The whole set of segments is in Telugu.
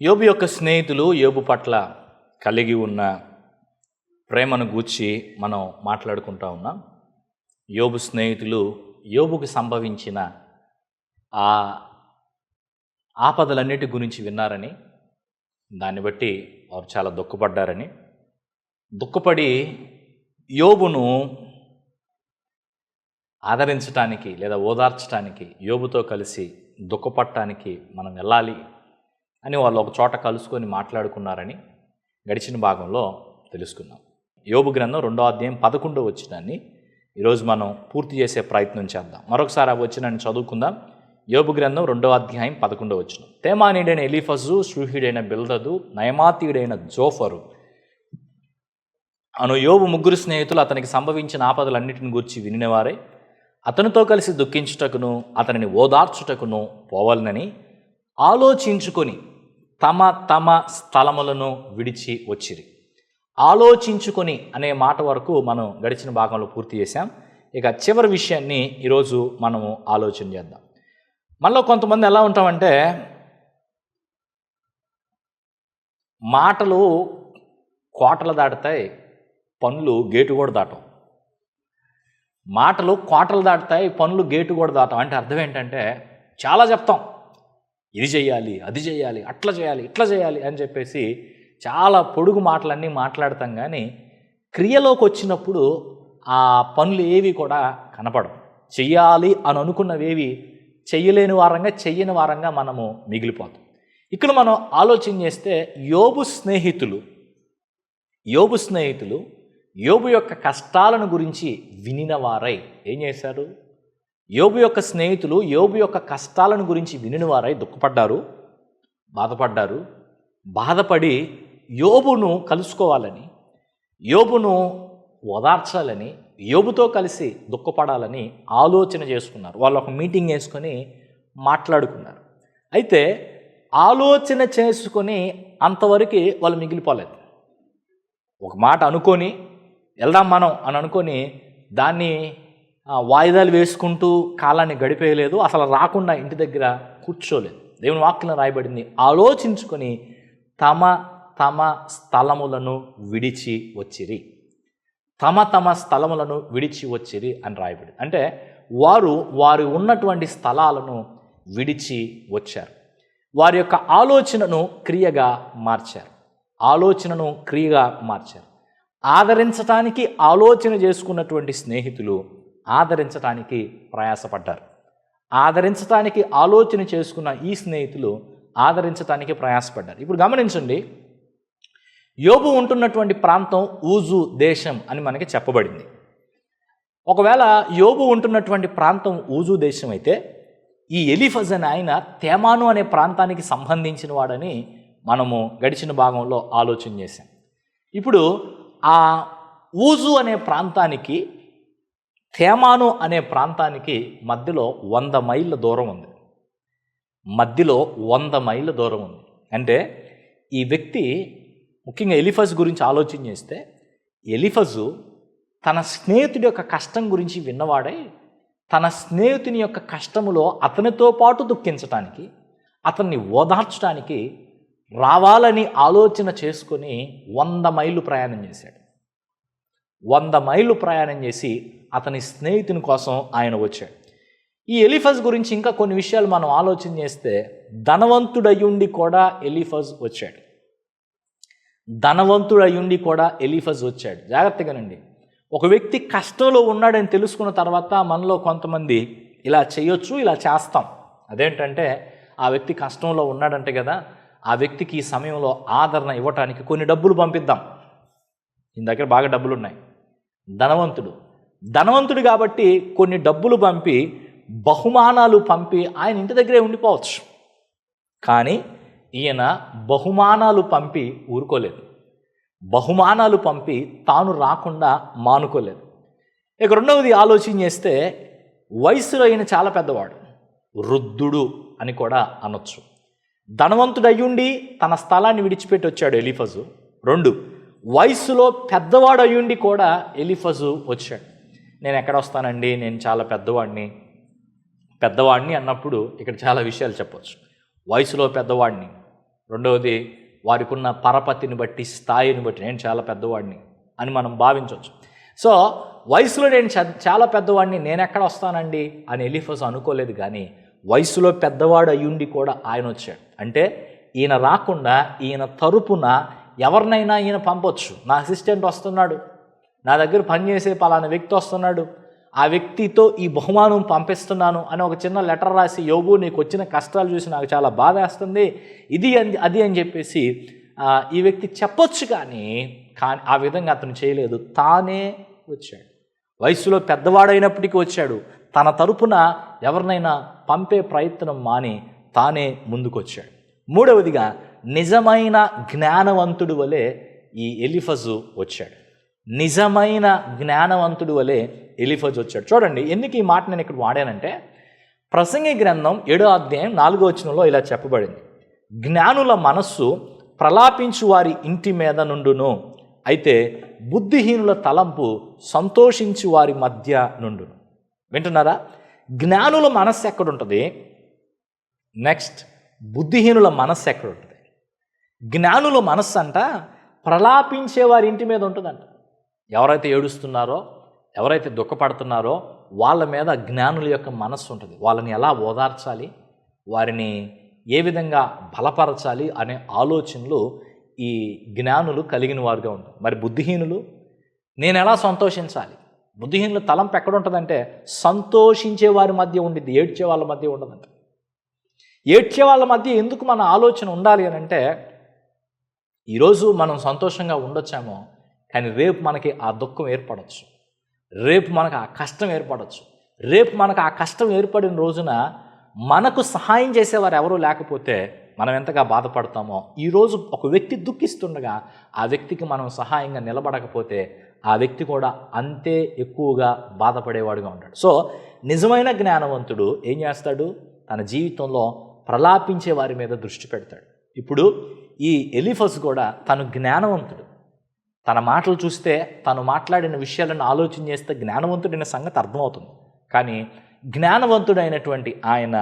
యోబు యొక్క స్నేహితులు యోబు పట్ల కలిగి ఉన్న ప్రేమను గూర్చి మనం మాట్లాడుకుంటా ఉన్నాం. యోబు స్నేహితులు యోబుకి సంభవించిన ఆ ఆపదలన్నిటి గురించి విన్నారని, దాన్ని బట్టి వారు చాలా దుఃఖపడ్డారని, దుఃఖపడి యోబును ఆదరించటానికి లేదా ఓదార్చడానికి, యోబుతో కలిసి దుఃఖపడటానికి మనం వెళ్ళాలి అని వాళ్ళు ఒక చోట కలుసుకొని మాట్లాడుకున్నారని గడిచిన భాగంలో తెలుసుకున్నాం. యోబు గ్రంథం 2వ అధ్యాయం 11వ వచనాన్ని ఈరోజు మనం పూర్తి చేసే ప్రయత్నం చేద్దాం. మరొకసారి ఆ వచనాన్ని చదువుకుందాం. యోబు గ్రంథం 2వ అధ్యాయం 11వ వచనం. తేమానీయుడైన ఎలీఫజు, షూహీడైన బిల్దదు, నయమాతీయుడైన జోఫరు అను యోబు ముగ్గురు స్నేహితులు అతనికి సంభవించిన ఆపదలన్నిటిని గూర్చి వినినవారై అతనితో కలిసి దుఃఖించుటకును అతనిని ఓదార్చుటకును పోవాలనని ఆలోచించుకొని తమ తమ స్థలములను విడిచి వచ్చిరి. ఆలోచించుకొని అనే మాట వరకు మనం గడిచిన భాగంలో పూర్తి చేశాం. ఇక చివరి విషయాన్ని ఈరోజు మనము ఆలోచన చేద్దాం. మనలో కొంతమంది ఎలా ఉంటామంటే, మాటలు కోటలు దాటుతాయి, పనులు గేటు కూడా దాటం. మాటలు కోటలు దాటుతాయి, పనులు గేటు కూడా దాటం. అంటే అర్థం ఏంటంటే, చాలా చెప్తాం, ఇది చేయాలి, అది చేయాలి, అట్లా చేయాలి, ఇట్లా చేయాలి అని చెప్పేసి చాలా పొడుగు మాటలన్నీ మాట్లాడతాం. కానీ క్రియలోకి వచ్చినప్పుడు ఆ పనులు ఏవి కూడా కనపడవు. చెయ్యాలి అని అనుకున్నవేవి చెయ్యలేని వారంగా మనము మిగిలిపోతాం. ఇక్కడ మనం ఆలోచన చేస్తే యోబు స్నేహితులు యోబు యొక్క కష్టాలను గురించి వినిన వారై ఏం చేశారు? యోబు యొక్క స్నేహితులు యోబు యొక్క కష్టాలను గురించి వినిన వారై దుఃఖపడ్డారు, బాధపడి యోబును కలుసుకోవాలని, యోబును ఓదార్చాలని, యోబుతో కలిసి దుఃఖపడాలని ఆలోచన చేసుకున్నారు. వాళ్ళు ఒక మీటింగ్ వేసుకొని మాట్లాడుకున్నారు. అయితే ఆలోచన చేసుకొని అంతవరకు వాళ్ళు మిగిలిపోలేదు. ఒక మాట అనుకొని వెళ్దాం మనం అని అనుకొని దాన్ని వాయిదాలు వేసుకుంటూ కాలాన్ని గడిపేయలేదు. అసలు రాకుండా ఇంటి దగ్గర కూర్చోలేదు. దేవుని వాక్యం రాయబడింది, ఆలోచించుకొని తమ తమ స్థలములను విడిచి వచ్చిరి. తమ స్థలములను విడిచి వచ్చిరి అని రాయబడింది. అంటే వారు ఉన్నటువంటి స్థలాలను విడిచి వచ్చారు. వారి యొక్క ఆలోచనను క్రియగా మార్చారు. ఆదరించటానికి ఆలోచన చేసుకున్నటువంటి స్నేహితులు ఆదరించటానికి ప్రయాసపడ్డారు. ఆదరించటానికి ఆలోచన చేసుకున్న ఈ స్నేహితులు ఆదరించటానికి ప్రయాసపడ్డారు. ఇప్పుడు గమనించండి, యోబు ఉంటున్నటువంటి ప్రాంతం ఊజు దేశం అని మనకి చెప్పబడింది. ఒకవేళ యోబు ఉంటున్నటువంటి ప్రాంతం ఊజు దేశం అయితే ఈ ఎలీఫజ్ అనే ఆయన తేమాను అనే ప్రాంతానికి సంబంధించిన వాడని మనము గడిచిన భాగంలో ఆలోచన చేశాం. ఇప్పుడు ఆ ఊజు అనే ప్రాంతానికి, తేమాను అనే ప్రాంతానికి మధ్యలో 100 మైళ్ళ దూరం ఉంది. అంటే ఈ వ్యక్తి, ముఖ్యంగా ఎలీఫజ్ గురించి ఆలోచన చేస్తే, ఎలీఫజు తన స్నేహితుడి యొక్క కష్టం గురించి విన్నవాడై తన స్నేహితుని యొక్క కష్టములో అతనితో పాటు దుఃఖించటానికి, అతన్ని ఓదార్చడానికి రావాలని ఆలోచన చేసుకొని 100 మైళ్ళు ప్రయాణం చేశాడు. 100 మైళ్ళు ప్రయాణం చేసి అతని స్నేహితుని కోసం ఆయన వచ్చాడు. ఈ ఎలీఫజ్ గురించి ఇంకా కొన్ని విషయాలు మనం ఆలోచన చేస్తే, ధనవంతుడయ్యుండి కూడా ఎలీఫజ్ వచ్చాడు. జాగ్రత్తగానండి, ఒక వ్యక్తి కష్టంలో ఉన్నాడని తెలుసుకున్న తర్వాత మనలో కొంతమంది ఇలా చేయొచ్చు, ఇలా చేస్తాం. అదేంటంటే, ఆ వ్యక్తి కష్టంలో ఉన్నాడంటే కదా, ఆ వ్యక్తికి ఈ సమయంలో ఆదరణ ఇవ్వటానికి కొన్ని డబ్బులు పంపిద్దాం. ఈయన దగ్గర బాగా డబ్బులు ఉన్నాయి, ధనవంతుడు కాబట్టి కొన్ని డబ్బులు పంపి, బహుమానాలు పంపి ఆయన ఇంటి దగ్గరే ఉండిపోవచ్చు. కానీ ఈయన బహుమానాలు పంపి ఊరుకోలేదు, బహుమానాలు పంపి తాను రాకుండా మానుకోలేదు. ఇక రెండవది ఆలోచన చేస్తే, వయసులో ఈయన చాలా పెద్దవాడు, వృద్ధుడు అని కూడా అనొచ్చు. ధనవంతుడయ్యుండి తన స్థలాన్ని విడిచిపెట్టి వచ్చాడు ఎలీఫజు. 2, వయసులో పెద్దవాడు అయ్యుండి కూడా ఎలీఫజు వచ్చాడు. నేను ఎక్కడ వస్తానండి, నేను చాలా పెద్దవాడిని అన్నప్పుడు ఇక్కడ చాలా విషయాలు చెప్పవచ్చు. వయసులో పెద్దవాడిని, రెండవది వారికి ఉన్న పరపతిని బట్టి, స్థాయిని బట్టి నేను చాలా పెద్దవాడిని అని మనం భావించవచ్చు. సో వయసులో నేను చాలా పెద్దవాడిని, నేను ఎక్కడ వస్తానండి అని ఎలీఫజు అనుకోలేదు. కానీ వయసులో పెద్దవాడు అయ్యుండి కూడా ఆయన వచ్చాడు. అంటే ఈయన రాకుండా ఈయన తరపున ఎవరినైనా ఈయన పంపొచ్చు. నా అసిస్టెంట్ వస్తున్నాడు, నా దగ్గర పనిచేసే పలానా వ్యక్తి వస్తున్నాడు, ఆ వ్యక్తితో ఈ బహుమానం పంపిస్తున్నాను అని ఒక చిన్న లెటర్ రాసి, యోబు నీకు వచ్చిన కష్టాలు చూసి నాకు చాలా బాధ వేస్తుంది, ఇది అది అని చెప్పేసి ఈ వ్యక్తి చెప్పొచ్చు. కానీ ఆ విధంగా అతను చేయలేదు. తానే వచ్చాడు. వయసులో పెద్దవాడైనప్పటికీ వచ్చాడు. తన తరపున ఎవరినైనా పంపే ప్రయత్నం మాని తానే ముందుకొచ్చాడు. మూడవదిగా నిజమైన జ్ఞానవంతుడు వలె ఈ ఎలీఫజు వచ్చాడు. నిజమైన జ్ఞానవంతుడు వలె ఎలీఫజు వచ్చాడు. చూడండి ఎందుకు ఈ మాట నేను ఇక్కడ వాడానంటే, ప్రసంగి గ్రంథం 7వ అధ్యాయం 4వ వచనంలో ఇలా చెప్పబడింది, జ్ఞానుల మనస్సు ప్రలాపించు వారి ఇంటి మీద నుండును, అయితే బుద్ధిహీనుల తలంపు సంతోషించు వారి మధ్య నుండును. వింటున్నారా? జ్ఞానుల మనస్సు ఎక్కడుంటుంది, నెక్స్ట్ బుద్ధిహీనుల మనస్సు ఎక్కడుంటుంది. జ్ఞానుల మనస్సు అంట ప్రలాపించే వారి ఇంటి మీద ఉంటుందంట. ఎవరైతే ఏడుస్తున్నారో, ఎవరైతే దుఃఖపడుతున్నారో వాళ్ళ మీద జ్ఞానుల యొక్క మనస్సు ఉంటుంది. వాళ్ళని ఎలా ఓదార్చాలి, వారిని ఏ విధంగా బలపరచాలి అనే ఆలోచనలు ఈ జ్ఞానులు కలిగిన వారుగా ఉంటారు. మరి బుద్ధిహీనులు, నేను ఎలా సంతోషించాలి? బుద్ధిహీనుల తలంపు ఎక్కడ ఉంటుందంటే సంతోషించే వారి మధ్య ఉండిద్ది, ఏడ్చే వాళ్ళ మధ్య ఉండదంట. ఏడ్చే వాళ్ళ మధ్య ఎందుకు మన ఆలోచన ఉండాలి అని అంటే, ఈరోజు మనం సంతోషంగా ఉండొచ్చామో, కానీ రేపు మనకి ఆ దుఃఖం ఏర్పడవచ్చు, రేపు మనకు ఆ కష్టం ఏర్పడవచ్చు. రేపు మనకు ఆ కష్టం ఏర్పడిన రోజున మనకు సహాయం చేసేవారు ఎవరూ లేకపోతే మనం ఎంతగా బాధపడతామో, ఈరోజు ఒక వ్యక్తి దుఃఖిస్తుండగా ఆ వ్యక్తికి మనం సహాయంగా నిలబడకపోతే ఆ వ్యక్తి కూడా అంతే ఎక్కువగా బాధపడేవాడుగా ఉంటాడు. సో నిజమైన జ్ఞానవంతుడు ఏం చేస్తాడు, తన జీవితంలో ప్రలాపించే వారి మీద దృష్టి పెడతాడు. ఇప్పుడు ఈ ఎలీఫజు కూడా తను జ్ఞానవంతుడు. తన మాటలు చూస్తే, తను మాట్లాడిన విషయాలను ఆలోచన చేస్తే జ్ఞానవంతుడైన సంగతి అర్థమవుతుంది. కానీ జ్ఞానవంతుడైనటువంటి ఆయన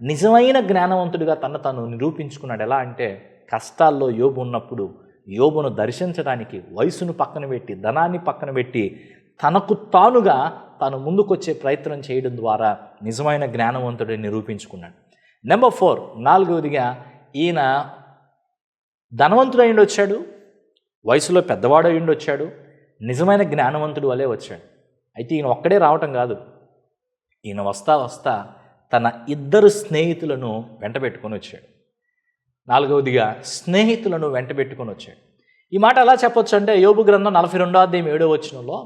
నిజమైన జ్ఞానవంతుడిగా తను నిరూపించుకున్నాడు. ఎలా అంటే, కష్టాల్లో యోబు ఉన్నప్పుడు యోబును దర్శించడానికి వయసును పక్కన పెట్టి, ధనాన్ని పక్కన పెట్టి, తనకు తానుగా తాను ముందుకొచ్చే ప్రయత్నం చేయడం ద్వారా నిజమైన జ్ఞానవంతుడిని నిరూపించుకున్నాడు. నెంబర్ 4, 4వదిగా ఈయన ధనవంతుడు అయ్యిండి వచ్చాడు, వయసులో పెద్దవాడు అయ్యిండి వచ్చాడు, నిజమైన జ్ఞానవంతుడు వలె వచ్చాడు. అయితే ఈయన ఒక్కడే రావటం కాదు, ఈయన వస్తా వస్తా తన 2 స్నేహితులను వెంటబెట్టుకొని వచ్చాడు. 4వదిగా స్నేహితులను వెంటబెట్టుకొని వచ్చాడు. ఈ మాట ఎలా చెప్పొచ్చు అంటే, యోబు గ్రంథం 42వ అధ్యాయం 7వ వచనంలో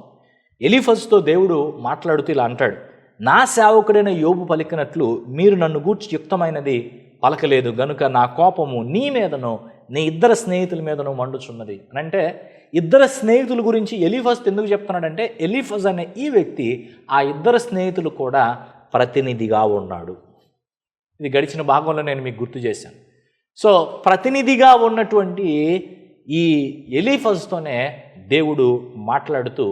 ఎలీఫజుతో దేవుడు మాట్లాడుతూ ఇలా అంటాడు, నా సేవకుడైన యోబు పలికినట్లు మీరు నన్ను గూర్చి యుక్తమైనది పలకలేదు గనుక నా కోపము నీ మీదనో నీ 2 స్నేహితుల మీదనో మండుచున్నది అని. అంటే 2 స్నేహితుల గురించి ఎలీఫజు ఎందుకు చెప్తున్నాడంటే, ఎలీఫజు అనే ఈ వ్యక్తి ఆ 2 స్నేహితులు కూడా ప్రతినిధిగా ఉన్నాడు. ఇది గడిచిన భాగంలో నేను మీకు గుర్తు చేశాను. సో ప్రతినిధిగా ఉన్నటువంటి ఈ ఎలీఫజుతోనే దేవుడు మాట్లాడుతూ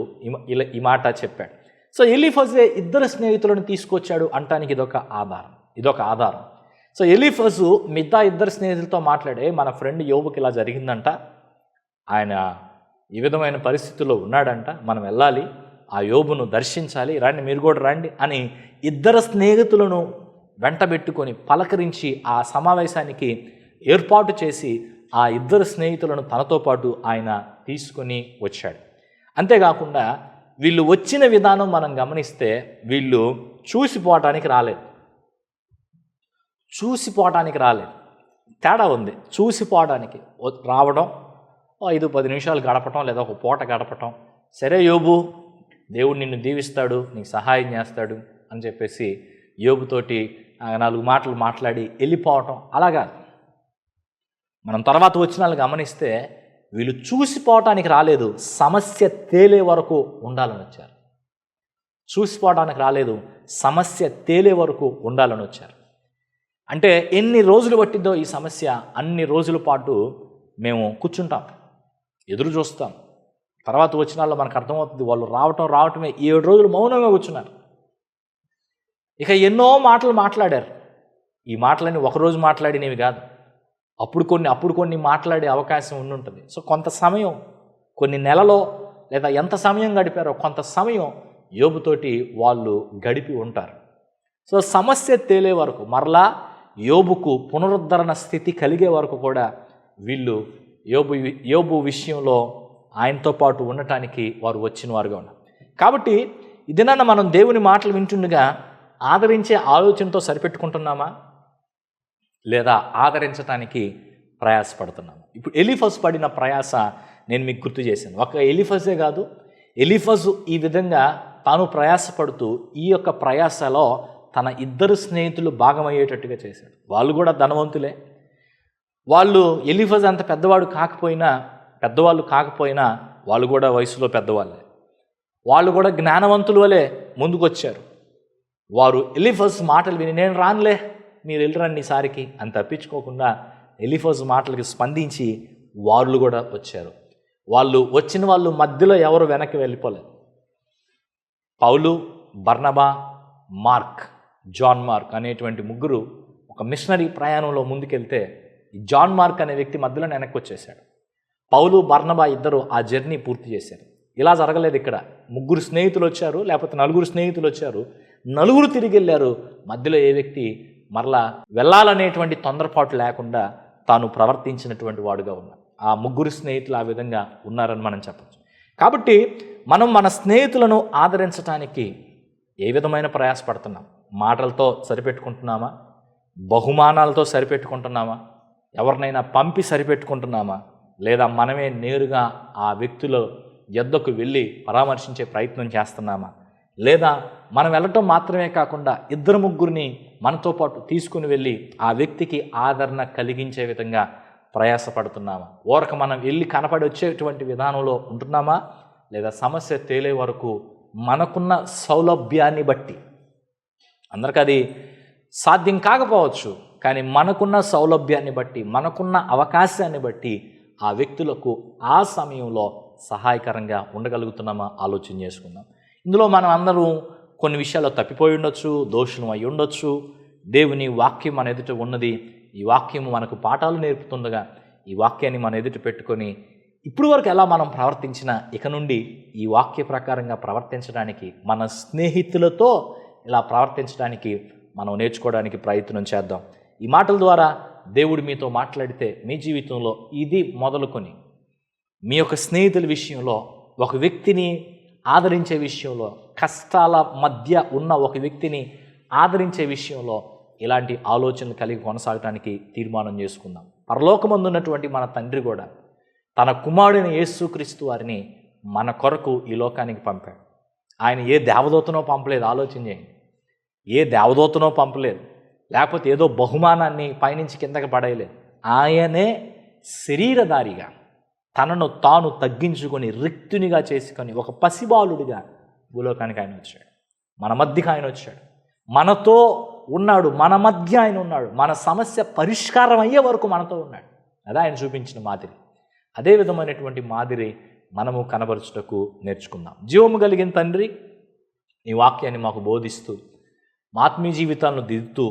ఈ మాట చెప్పాడు. సో ఎలీఫజే 2 స్నేహితులను తీసుకొచ్చాడు అంటానికి ఇదొక ఆధారం. సో ఎలీఫజు మిగతా 2 స్నేహితులతో మాట్లాడే, మన ఫ్రెండ్ యోబుకి ఇలా జరిగిందంట, ఆయన ఈ విధమైన పరిస్థితుల్లో ఉన్నాడంట, మనం వెళ్ళాలి, ఆ యోబును దర్శించాలి, రండి మీరు కూడా రండి అని 2 స్నేహితులను వెంటబెట్టుకొని పలకరించి ఆ సమావేశానికి ఏర్పాటు చేసి ఆ 2 స్నేహితులను తనతో పాటు ఆయన తీసుకొని వచ్చాడు. అంతేకాకుండా వీళ్ళు వచ్చిన విధానం మనం గమనిస్తే, వీళ్ళు చూసిపోవటానికి రాలేదు, తేడా ఉంది. చూసిపోవడానికి రావడం, 5-10 నిమిషాలు గడపటం, లేదా ఒక పూట గడపటం, సరే యోబు దేవుడు నిన్ను దీవిస్తాడు, నీకు సహాయం చేస్తాడు అని చెప్పేసి యోబుతోటి 4 మాటలు మాట్లాడి వెళ్ళిపోవటం, అలాగా. మనం తర్వాత వచ్చిన వాళ్ళు గమనిస్తే వీళ్ళు చూసిపోవటానికి రాలేదు, సమస్య తేలే వరకు ఉండాలని వచ్చారు. చూసిపోవటానికి రాలేదు, సమస్య తేలే వరకు ఉండాలని వచ్చారు. అంటే ఎన్ని రోజులు పట్టిద్దో ఈ సమస్య, అన్ని రోజుల పాటు మేము కూర్చుంటాం, ఎదురు చూస్తాం. తర్వాత వచ్చిన వాళ్ళు మనకు అర్థమవుతుంది, వాళ్ళు రావటమే 7 రోజులు మౌనంగా కూర్చున్నారు. ఇక ఎన్నో మాటలు మాట్లాడారు. ఈ మాటలన్నీ ఒకరోజు మాట్లాడినవి కాదు, అప్పుడు కొన్ని మాట్లాడే అవకాశం ఉంటుంది. సో కొంత సమయం, కొన్ని నెలలో లేదా ఎంత సమయం గడిపారో కొంత సమయం యోబుతోటి వాళ్ళు గడిపి ఉంటారు. సో సమస్య తేలే వరకు, మరలా యోబుకు పునరుద్ధరణ స్థితి కలిగే వరకు కూడా వీళ్ళు యోబు విషయంలో ఆయనతో పాటు ఉండటానికి వారు వచ్చిన వారుగా ఉన్నారు. కాబట్టి ఈ దినాన మనం దేవుని మాటలు వింటుండగా ఆదరించే ఆలోచనతో సరిపెట్టుకుంటున్నామా, లేదా ఆదరించటానికి ప్రయాసపడుతున్నామా? ఇప్పుడు ఎలీఫజు పడిన ప్రయాస నేను మీకు గుర్తు చేశాను. ఒక ఎలీఫజే కాదు, ఎలీఫజు ఈ విధంగా తాను ప్రయాసపడుతూ ఈ యొక్క ప్రయాసలో తన ఇద్దరు స్నేహితులు భాగమయ్యేటట్టుగా చేశాడు. వాళ్ళు కూడా ధనవంతులే. వాళ్ళు ఎలీఫజు అంత పెద్దవాళ్ళు కాకపోయినా వాళ్ళు కూడా వయసులో పెద్దవాళ్ళే. వాళ్ళు కూడా జ్ఞానవంతుల వలె ముందుకొచ్చారు. వారు ఎలీఫజు మాటలు విని, నేను రానులే, మీరు వెళ్ళరండి ఈసారికి అని తప్పించుకోకుండా ఎలీఫజు మాటలకి స్పందించి వాళ్ళు కూడా వచ్చారు. వచ్చిన వాళ్ళు మధ్యలో ఎవరు వెనక్కి వెళ్ళిపోలేదు. పౌలు, బర్నబా, జాన్ మార్క్ అనేటువంటి ముగ్గురు ఒక మిషనరీ ప్రయాణంలో ముందుకెళ్తే జాన్ మార్క్ అనే వ్యక్తి మధ్యలో వెనక్కి వచ్చేసాడు. పౌలు, బర్నబా ఇద్దరు ఆ జర్నీ పూర్తి చేశారు. ఇలా జరగలేదు. ఇక్కడ ముగ్గురు స్నేహితులు వచ్చారు, లేకపోతే నలుగురు స్నేహితులు వచ్చారు, నలుగురు తిరిగి వెళ్ళారు. మధ్యలో ఏ వ్యక్తి మరలా వెళ్ళాలనేటువంటి తొందరపాటు లేకుండా తాను ప్రవర్తించినటువంటి వాడుగా ఉన్నాడు. ఆ ముగ్గురు స్నేహితులు ఆ విధంగా ఉన్నారని మనం చెప్పచ్చు. కాబట్టి మనం మన స్నేహితులను ఆదరించడానికి ఏ విధమైన ప్రయాసపడుతున్నాం? మాటలతో సరిపెట్టుకుంటున్నామా? బహుమానాలతో సరిపెట్టుకుంటున్నామా? ఎవరినైనా పంపి సరిపెట్టుకుంటున్నామా? లేదా మనమే నేరుగా ఆ వ్యక్తుల యొద్దకు వెళ్ళి పరామర్శించే ప్రయత్నం చేస్తున్నామా? లేదా మనం వెళ్ళటం మాత్రమే కాకుండా ఇద్దరు ముగ్గురిని మనతో పాటు తీసుకుని వెళ్ళి ఆ వ్యక్తికి ఆదరణ కలిగించే విధంగా ప్రయాసపడుతున్నామా? ఓరక మనం వెళ్ళి కనపడి వచ్చేటువంటి విధానంలో ఉంటున్నామా? లేదా సమస్య తేలే వరకు మనకున్న సౌలభ్యాన్ని బట్టి, అందరికీ అది సాధ్యం కాకపోవచ్చు, కానీ మనకున్న సౌలభ్యాన్ని బట్టి, మనకున్న అవకాశాన్ని బట్టి ఆ వ్యక్తులకు ఆ సమయంలో సహాయకరంగా ఉండగలుగుతున్నామా ఆలోచన చేసుకుందాం. ఇందులో మనం అందరూ కొన్ని విషయాల్లో తప్పిపోయి ఉండొచ్చు, దోషులం అయి ఉండొచ్చు. దేవుని వాక్యం మన ఎదుట ఉన్నది. ఈ వాక్యం మనకు పాఠాలు నేర్పుతుండగా ఈ వాక్యాన్ని మన ఎదుట పెట్టుకొని ఇప్పుడు వరకు ఎలా మనం ప్రవర్తించినా ఇక నుండి ఈ వాక్య ప్రకారంగా ప్రవర్తించడానికి, మన స్నేహితులతో ఇలా ప్రవర్తించడానికి మనం నేర్చుకోవడానికి ప్రయత్నం చేద్దాం. ఈ మాటల ద్వారా దేవుడు మీతో మాట్లాడితే మీ జీవితంలో ఇది మొదలుకొని మీ యొక్క స్నేహితుల విషయంలో, ఒక వ్యక్తిని ఆదరించే విషయంలో, కష్టాల మధ్య ఉన్న ఒక వ్యక్తిని ఆదరించే విషయంలో ఇలాంటి ఆలోచనలు కలిగి కొనసాగడానికి తీర్మానం చేసుకుందాం. పరలోకమందున్నటువంటి మన తండ్రి కూడా తన కుమారుడైన యేసుక్రీస్తు వారిని మన కొరకు ఈ లోకానికి పంపాడు. ఆయన ఏ దేవదూతనో పంపలేదు. ఆలోచన చేయండి. ఏ దేవదూతనో పంపలేదు, లేకపోతే ఏదో బహుమానాన్ని పైనుంచి కిందకి పడేయలేదు. ఆయనే శరీరధారిగా తనను తాను తగ్గించుకొని రిక్తునిగా చేసుకొని ఒక పసిబాలుడిగా భూలోకానికి ఆయన వచ్చాడు. మన మధ్యకి ఆయన వచ్చాడు, మనతో ఉన్నాడు, మన మధ్య ఆయన ఉన్నాడు. మన సమస్య పరిష్కారం అయ్యే వరకు మనతో ఉన్నాడు. అదే ఆయన చూపించిన మాదిరి. అదే విధమైనటువంటి మాదిరి మనము కనబరుచుటకు నేర్చుకుందాం. జీవము కలిగిన తండ్రి, నీ వాక్యాన్ని మాకు బోధిస్తూ మా ఆత్మీయ జీవితాలను దిద్దుతూ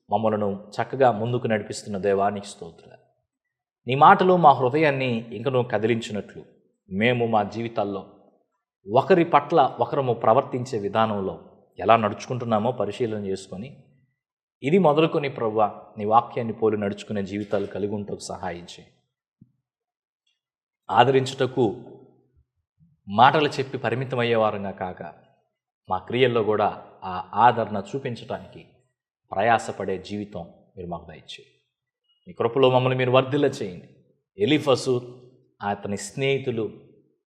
మమ్మలను చక్కగా ముందుకు నడిపిస్తున్న దేవానికి స్తోత్రాలు. నీ మాటలు మా హృదయాన్ని ఇంకనూ కదిలించినట్లు మేము మా జీవితాల్లో ఒకరి పట్ల ఒకరము ప్రవర్తించే విధానంలో ఎలా నడుచుకుంటున్నామో పరిశీలన చేసుకొని ఇది మొదలుకొని ప్రభువా నీ వాక్యాన్ని పోలి నడుచుకునే జీవితాలు కలిగి ఉంటకు సహాయించి, ఆదరించుటకు మాటలు చెప్పి పరిమితమయ్యేవారంగా కాక మా క్రియల్లో కూడా ఆ ఆదరణ చూపించడానికి ప్రయాసపడే జీవితం మీరు మాకు దయచేయండి. మీ కృపలో మమ్మల్ని మీరు వర్ధిల్ల చేయండి. ఎలీఫజు అతని స్నేహితులు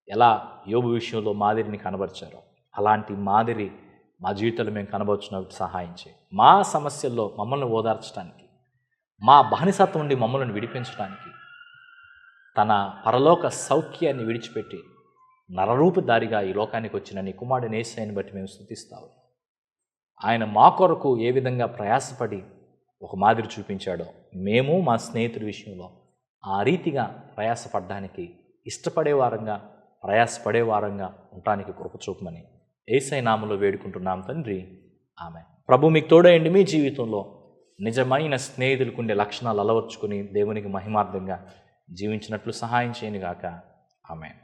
ఎలా యోబు విషయంలో మాదిరిని కనబరిచారో అలాంటి మాదిరి మా జీవితంలో మేము కనబరుచున్నట్టు సహాయం చేయండి. మా సమస్యల్లో మమ్మల్ని ఓదార్చడానికి, మా బానిసత్వం నుండి మమ్మల్ని విడిపించడానికి తన పరలోక సౌఖ్యాన్ని విడిచిపెట్టి నరరూపధారిగా ఈ లోకానికి వచ్చిన నీ కుమారుని యేసయ్యను బట్టి మేము స్తుతిస్తాము. ఆయన మా కొరకు ఏ విధంగా ప్రయాసపడి ఒక మాదిరి చూపించాడో మేము మా స్నేహితుడి విషయంలో ఆ రీతిగా ప్రయాసపడడానికి ఇష్టపడేవారంగా, ప్రయాసపడేవారంగా ఉండటానికి కృప చూపమని యేసయ్య నామములో వేడుకుంటున్నాం తండ్రి, ఆమేన్. ప్రభు మీకు తోడయండి మీ జీవితంలో. నిజమైన స్నేహితులకు ఉండే లక్షణాలు అలవర్చుకుని దేవునికి మహిమార్థంగా జీవించినట్లు సహాయం చేయనుగాక. ఆమేన్.